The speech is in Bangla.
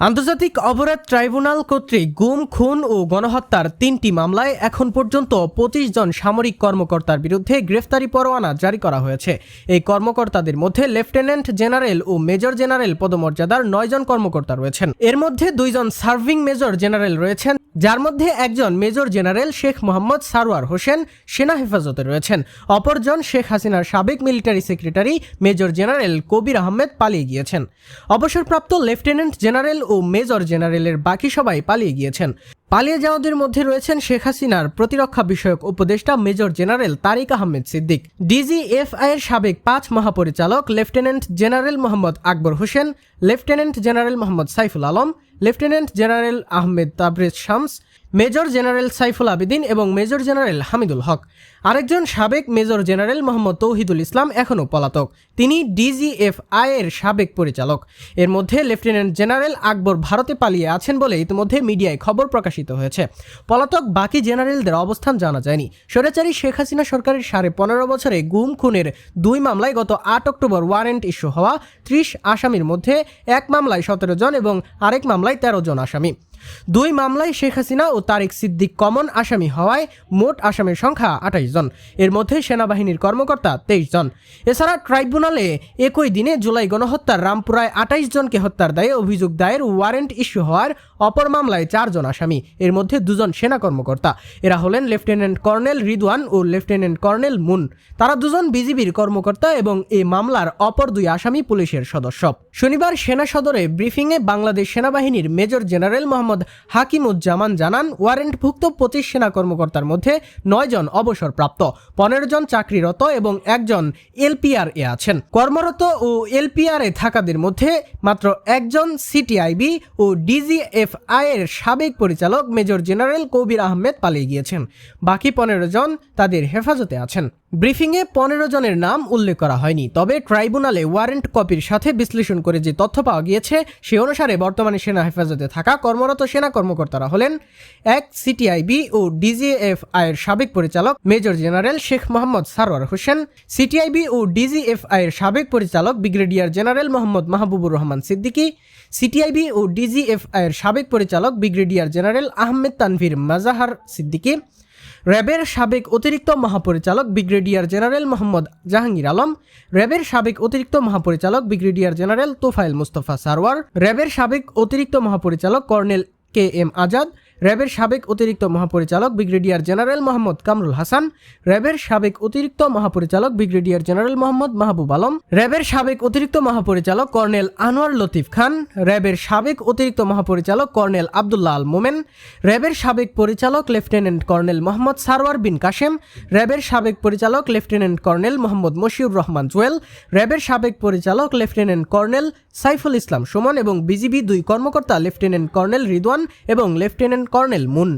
আন্তর্জাতিক অপরাধ ট্রাইব্যুনাল কর্তৃক গুম, খুন ও গণহত্যার ৩টি মামলায় এখন পর্যন্ত ২৫ জন সামরিক কর্মকর্তার বিরুদ্ধে গ্রেফতারি পরোয়ানা জারি করা হয়েছে। এই কর্মকর্তাদের মধ্যে লেফটেন্যান্ট জেনারেল ও মেজর জেনারেল পদমর্যাদার ৯ জন কর্মকর্তা রয়েছেন। এর মধ্যে ২ জন সার্ভিং মেজর জেনারেল রয়েছেন, যার মধ্যে একজন মেজর জেনারেল শেখ মোহাম্মদ সারওয়ার হোসেন সেনা হেফাজতে রয়েছেন। অপরজন শেখ হাসিনার সাবেক মিলিটারি সেক্রেটারি মেজর জেনারেল কবির আহমেদ পালিয়ে গিয়েছেন। অবসরপ্রাপ্ত লেফটেন্যান্ট জেনারেল ও মেজর জেনারেলের বাকি সবাই পালিয়ে গিয়েছেন। পালিয়ে যাওয়াদের মধ্যে রয়েছেন শেখ হাসিনার প্রতিরক্ষা বিষয়ক উপদেষ্টা major general Tarique Ahmed Siddique, DGFI এর সাবেক ৫ মহাপরিচালক lieutenant general Mohammad Akbar Hossain, lieutenant general Mohammad Saiful Alam, lieutenant general Ahmed Tabrez Shams, major general Saiful Abedin এবং মেজর জেনারেল হামিদুল হক। আরেকজন সাবেক মেজর জেনারেল মোহাম্মদ তৌহিদুল ইসলাম এখনও পলাতক, তিনি ডিজিএফআই এর সাবেক পরিচালক। এর মধ্যে লেফটেন্যান্ট জেনারেল আকবর ভারতে পালিয়ে আছেন বলে ইতিমধ্যে মিডিয়ায় খবর প্রকাশিত হয়েছে। পলাতক বাকি জেনারেলদের অবস্থান জানা যায়নি। স্বৈরাচারী শেখ হাসিনা সরকারের 15.5 বছরে গুম, খুনের 2 মামলায় গত 8 অক্টোবর ওয়ারেন্ট ইস্যু হওয়া 30 আসামির মধ্যে এক মামলায় 17 জন এবং আরেক মামলায় 13 জন আসামি। 2 মামলায় শেখ হাসিনা ও তারিক সিদ্দিক কমন আসামি হওয়ায় মোট আসামির সংখ্যা 28 জন। এর মধ্যে সেনাবাহিনীর কর্মকর্তা 23 জন। এছাড়া ট্রাইব্যুনালে একই দিনে জুলাই গণহত্যার রামপুরায় 28 জনকে হত্যার দায়ে অভিযোগ দায়ের ওয়ারেন্ট ইস্যু হওয়ার অপর মামলায় 4 জন আসামি। এর মধ্যে 2 জন সেনা কর্মকর্তা। এরা হলেন লেফটেন্যান্ট কর্নেল রিদওয়ান ও লেফটেন্যান্ট কর্নেল মুন। তারা 2 জন বিজিবির কর্মকর্তা এবং এই মামলার অপর 2 আসামি পুলিশের সদস্য। শনিবার সেনা সদরে ব্রিফিংয়ে বাংলাদেশ সেনাবাহিনীর মেজর জেনারেল মোহাম্মদ হাকিমুজ্জামান জানান, ওয়ারেন্টভুক্ত 25 সেনা কর্মকর্তার মধ্যে 9 জন অবসরপ্রাপ্ত, 15 জন চাকরিরত এবং 1 জন এলপিআর এ আছেন। কর্মরত ও এলপিআর এ থাকাদের মধ্যে মাত্র 1 জন সিটিআইবি ও ডিজিএফআই এর সাবেক পরিচালক মেজর জেনারেল কবির আহমেদ পালিয়ে গিয়েছেন। বাকি 15 জন তাদের হেফাজতে আছেন। ব্রিফিংয়ে 15 জনের নাম উল্লেখ করা হয়নি, তবে ট্রাইব্যুনালে ওয়ারেন্ট কপির সাথে বিশ্লেষণ করে যে তথ্য পাওয়া গিয়েছে সে অনুসারে বর্তমানে সেনা হেফাজতে থাকা কর্মরত সেনা কর্মকর্তারা হলেন 1 সিটিআইবি ও ডিজিএফআই এর সাবেক পরিচালক major general Sheikh Mohammad Sarwar Hossain, CTIB ও ডিজিএফআই এর সাবেক পরিচালক brigadier general Mohammad Mahbubur Rahman Siddiqui, CTIB ও ডিজিএফআই এর সাবেক পরিচালক ব্রিগেডিয়ার জেনারেল আহমেদ তানভীর মাজাহার সিদ্দিকী, র্যাবের সাবেক অতিরিক্ত মহাপরিচালক ব্রিগেডিয়ার জেনারেল মোহাম্মদ জাহাঙ্গীর আলম, র্যাবের সাবেক অতিরিক্ত মহাপরিচালক ব্রিগেডিয়ার জেনারেল তোফায়েল মুস্তফা সারওয়ার, র্যাবের সাবেক অতিরিক্ত মহাপরিচালক কর্নেল KM আজাদ, র্যাবের সাবেক অতিরিক্ত মহাপরিচালক ব্রিগেডিয়ার জেনারেল মোহাম্মদ কামরুল হাসান, র্যাবের সাবেক অতিরিক্ত মহাপরিচালক ব্রিগেডিয়ার জেনারেল মোহাম্মদ মাহবুব আলম, র্যাবের সাবেক অতিরিক্ত মহাপরিচালক কর্নেল আনোয়ার লতিফ খান, র্যাবের সাবেক অতিরিক্ত মহাপরিচালক কর্নেল আবদুল্লাহ আল মোমেন, র্যাবের সাবেক পরিচালক লেফটেন্যান্ট কর্নেল মোহাম্মদ সারওয়ার বিন কাশেম, র্যাবের সাবেক পরিচালক লেফটেন্যান্ট কর্নেল মোহাম্মদ মশিউর রহমান জুয়েল, র্যাবের সাবেক পরিচালক লেফটেন্যান্ট কর্নেল সাইফুল ইসলাম সুমন এবং বিজিবি 2 কর্মকর্তা লেফটেন্যান্ট কর্নেল রিদওয়ান এবং লেফটেন্যান্ট কর্নেল মুন।